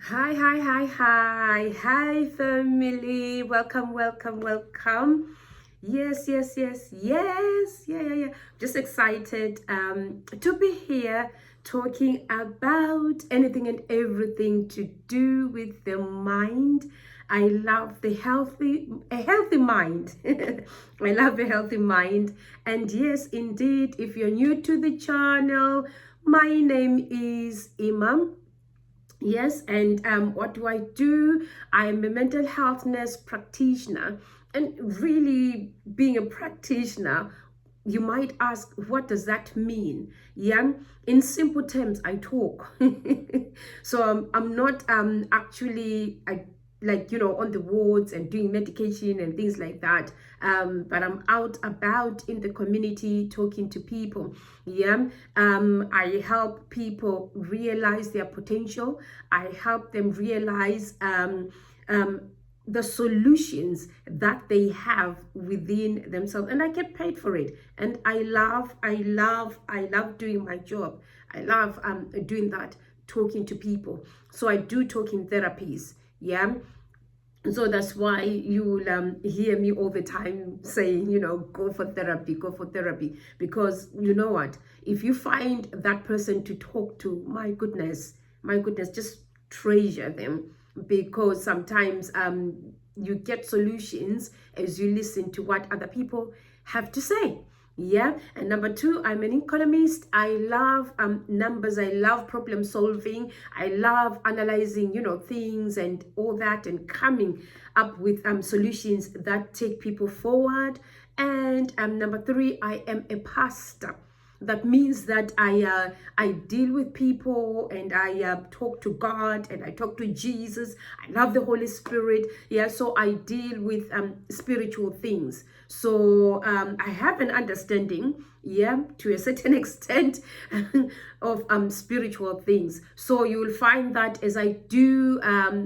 Hi, hi, hi, hi, hi, family. Welcome, welcome, welcome. Yes, yes, yes, yes. Yeah. Just excited to be here talking about anything and everything to do with the mind. I love a healthy mind. I love a healthy mind. And yes, indeed, if you're new to the channel, my name is Imam. Yes, and what do I do? I'm a mental health nurse practitioner, and really being a practitioner, you might ask, what does that mean? Yeah, in simple terms, I talk. So I'm not actually on the wards and doing medication and things like that, but I'm out about in the community talking to people. Yeah, I help people realize their potential. I help them realize um, the solutions that they have within themselves, and I get paid for it. And I love doing my job. I love doing that, talking to people. So I do talking therapies. Yeah, so that's why you will hear me all the time saying, go for therapy, go for therapy. Because you know what, if you find that person to talk to, my goodness, just treasure them. Because sometimes you get solutions as you listen to what other people have to say. Yeah, and number two, I'm an economist. I love numbers. I love problem solving. I love analyzing, things and all that, and coming up with solutions that take people forward. And number three, I am a pastor. That means that I deal with people, and I talk to God, and I talk to Jesus. I love the Holy Spirit. Yeah, so I deal with spiritual things. So I have an understanding, yeah, to a certain extent, of spiritual things. So you will find that as I do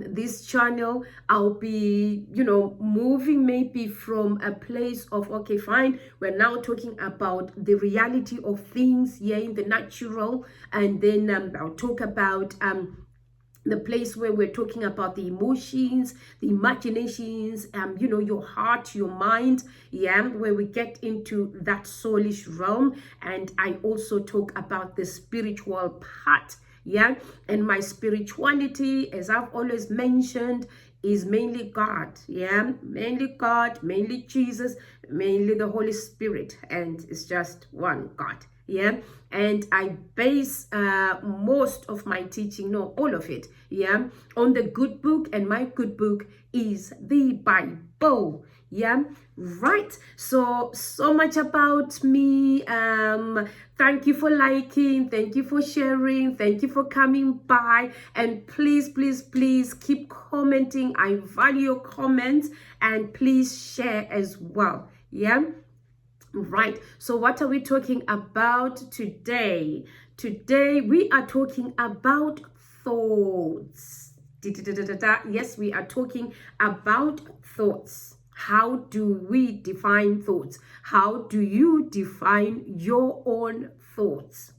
this channel, I'll be, moving maybe from a place of, okay, fine, we're now talking about the reality of things here in the natural, and then I'll talk about the place where we're talking about the emotions, the imaginations, your heart, your mind, yeah, where we get into that soulish realm. And I also talk about the spiritual part, yeah. And my spirituality, as I've always mentioned, is mainly God, yeah, mainly God, mainly Jesus, mainly the Holy Spirit, and it's just one God. Yeah, and I base most of my teaching, no, all of it, yeah, on the good book, and my good book is the Bible. Yeah, right. So much about me. Thank you for liking, thank you for sharing, thank you for coming by, and please, please, please keep commenting. I value your comments, and please share as well. Yeah. Right. So what are we talking about today? Today we are talking about thoughts. Yes, we are talking about thoughts. How do we define thoughts? How do you define your own thoughts?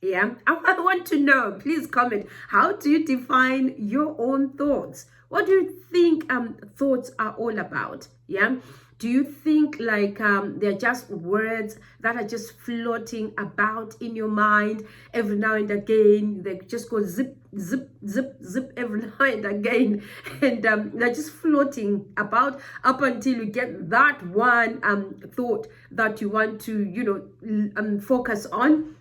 Yeah, I want to know. Please comment. How do you define your own thoughts? What do you think thoughts are all about? Yeah. Do you think like they're just words that are just floating about in your mind every now and again? They just go zip, zip, zip, zip every now and again, and they're just floating about up until you get that one thought that you want to, focus on.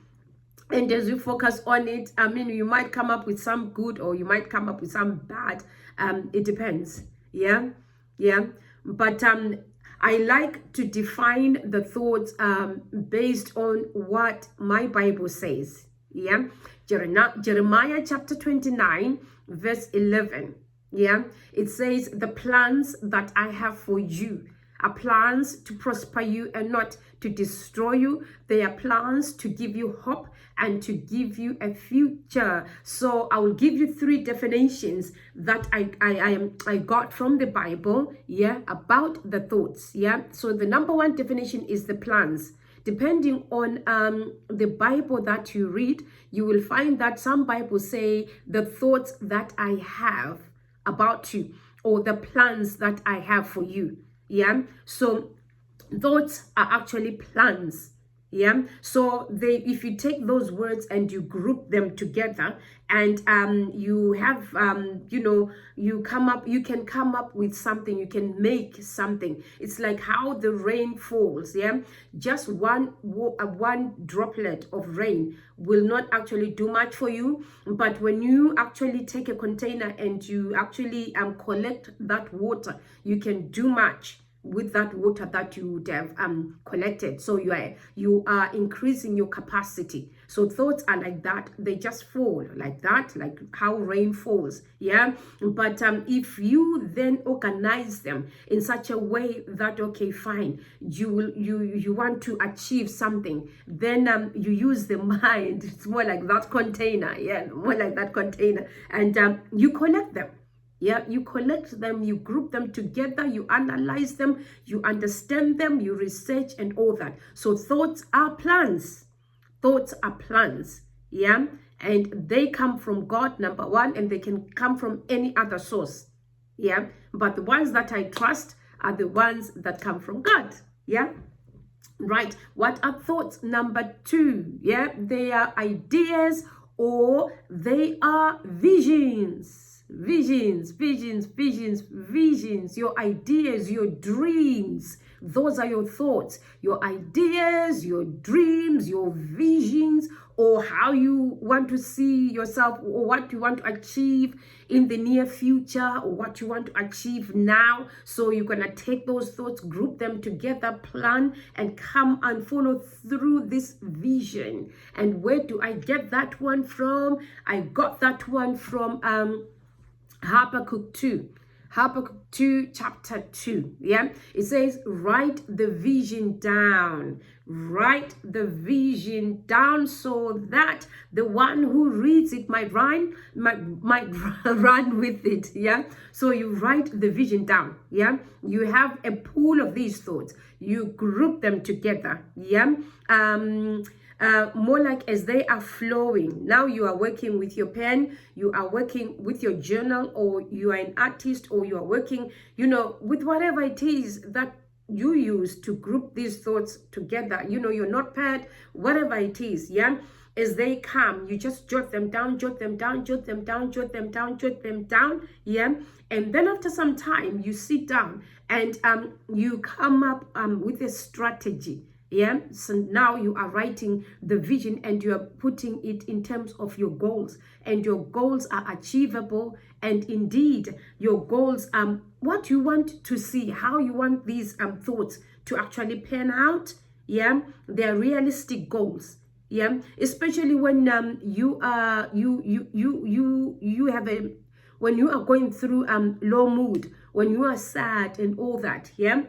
And as you focus on it, I mean, you might come up with some good, or you might come up with some bad. It depends. Yeah, yeah. But I like to define the thoughts based on what my Bible says. Yeah, Jeremiah chapter 29 verse 11. Yeah, it says, the plans that I have for you are plans to prosper you and not to destroy you. They are plans to give you hope and to give you a future. So I will give you three definitions that I got from the Bible, yeah, about the thoughts. Yeah, so the number one definition is the plans. Depending on the Bible that you read, you will find that some Bibles say the thoughts that I have about you, or the plans that I have for you. Yeah, so thoughts are actually plans. Yeah, so if you take those words and you group them together, and you have you can come up with something, you can make something. It's like how the rain falls. Yeah, just one droplet of rain will not actually do much for you, but when you actually take a container and you actually collect that water, you can do much with that water that you would have collected. So you are increasing your capacity. So thoughts are like that. They just fall like that, like how rain falls. Yeah, but if you then organize them in such a way that, okay, fine, you want to achieve something, then you use the mind. It's more like that container. Yeah, more like that container, and you collect them. Yeah, you collect them, you group them together, you analyze them, you understand them, you research and all that. So thoughts are plans. Thoughts are plans. Yeah, and they come from God, number one, and they can come from any other source. Yeah, but the ones that I trust are the ones that come from God. Yeah. Right. What are thoughts? Number two. Yeah, they are ideas or they are visions. Visions, your ideas, your dreams. Those are your thoughts, your ideas, your dreams, your visions, or how you want to see yourself, or what you want to achieve in the near future, or what you want to achieve now. So you're going to take those thoughts, group them together, plan, and come and follow through this vision. And where do I get that one from? I got that one from Habakkuk 2 chapter 2. Yeah, it says, write the vision down, so that the one who reads it might run with it. Yeah, so you write the vision down. Yeah, you have a pool of these thoughts, you group them together. Yeah, more like as they are flowing. Now you are working with your pen, you are working with your journal, or you are an artist, or you are working, with whatever it is that you use to group these thoughts together, your notepad, whatever it is. Yeah, as they come, you just jot them down. Yeah, and then after some time, you sit down and you come up with a strategy. Yeah, so now you are writing the vision and you are putting it in terms of your goals, and your goals are achievable. And indeed, your goals, what you want to see, how you want these thoughts to actually pan out. Yeah, they're realistic goals. Yeah, especially when you are when you are going through low mood, when you are sad and all that. Yeah,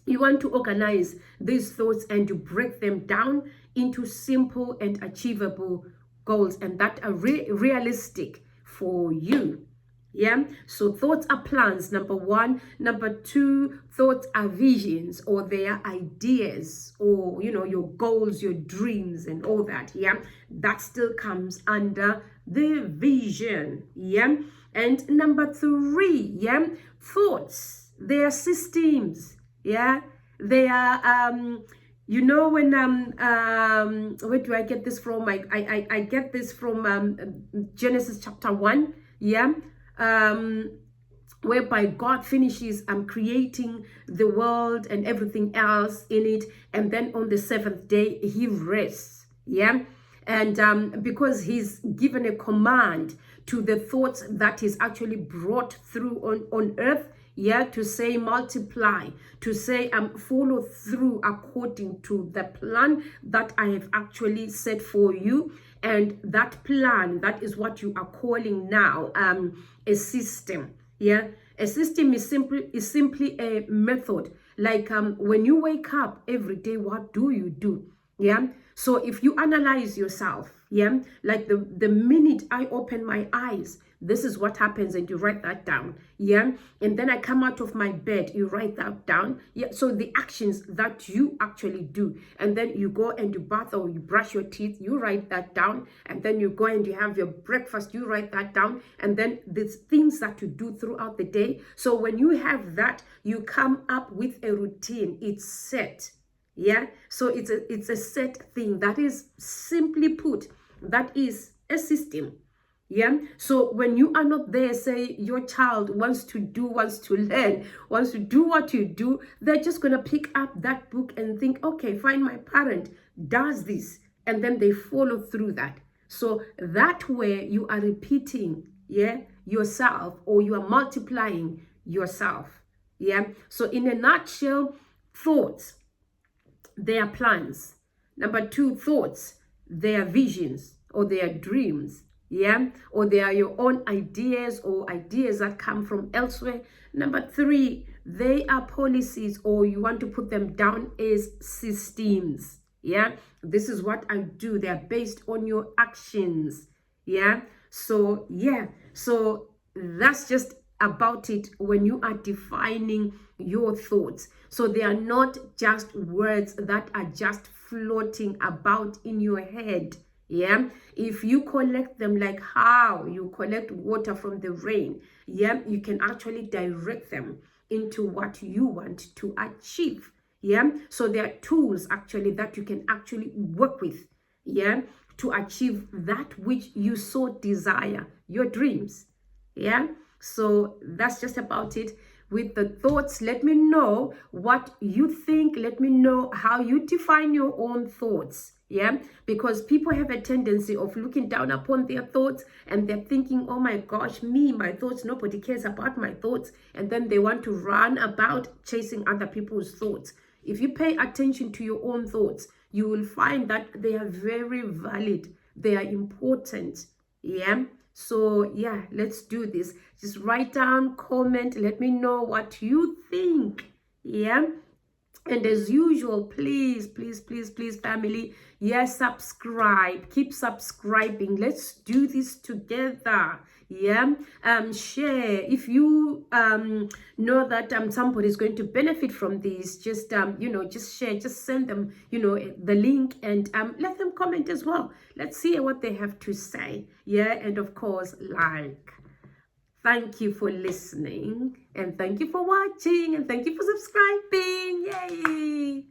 you want to organize these thoughts and you break them down into simple and achievable goals, and that are realistic for you. Yeah, so thoughts are plans, number one. Number two, thoughts are visions, or they are ideas, or your goals, your dreams and all that. Yeah, that still comes under the vision. Yeah, and number three, yeah, thoughts, they are systems. Yeah, they are when where do I get this from? I get this from Genesis chapter 1. Yeah, whereby God finishes creating the world and everything else in it, and then on the seventh day he rests. Yeah, and because he's given a command to the thoughts that is actually brought through on earth. Yeah, to say multiply, to say follow through according to the plan that I have actually set for you. And that plan, that is what you are calling now a system. Yeah, a system is simply a method. Like when you wake up every day, what do you do? Yeah, So if you analyze yourself, yeah, like the minute I open my eyes, this is what happens, and you write that down, yeah. And then I come out of my bed, you write that down, yeah. So the actions that you actually do, and then you go and you bath or you brush your teeth, you write that down, and then you go and you have your breakfast, you write that down, and then there's things that you do throughout the day. So when you have that, you come up with a routine. It's set, yeah. So it's a set thing. That is, simply put, that is a system. Yeah. So when you are not there, say your child wants to learn, wants to do what you do, they're just going to pick up that book and think, okay, fine, my parent does this. And then they follow through that. So that way you are repeating, yeah, yourself, or you are multiplying yourself. Yeah. So in a nutshell, thoughts, they are plans. Number two, thoughts, they are visions or they are dreams. Yeah, or they are your own ideas or ideas that come from elsewhere. Number three, they are policies, or you want to put them down as systems. Yeah, this is what I do. They are based on your actions. Yeah, so yeah, so that's just about it when you are defining your thoughts. So they are not just words that are just floating about in your head. Yeah, if you collect them like how you collect water from the rain, yeah, you can actually direct them into what you want to achieve. Yeah, so there are tools actually that you can actually work with, yeah, to achieve that which you so desire, your dreams. Yeah, so that's just about it with the thoughts. Let me know what you think. Let me know how you define your own thoughts. Yeah, because people have a tendency of looking down upon their thoughts, and they're thinking, oh my gosh, me, my thoughts, nobody cares about my thoughts. And then they want to run about chasing other people's thoughts. If you pay attention to your own thoughts, you will find that they are very valid. They are important. Yeah. So yeah, let's do this. Just write down, comment, let me know what you think. Yeah. And as usual, please, please, please, please, family, yes, subscribe. Keep subscribing. Let's do this together. Yeah. Share. If you know that somebody is going to benefit from this, just just share, just send them, the link, and let them comment as well. Let's see what they have to say. Yeah. And of course, like. Thank you for listening, and thank you for watching, and thank you for subscribing. Yay!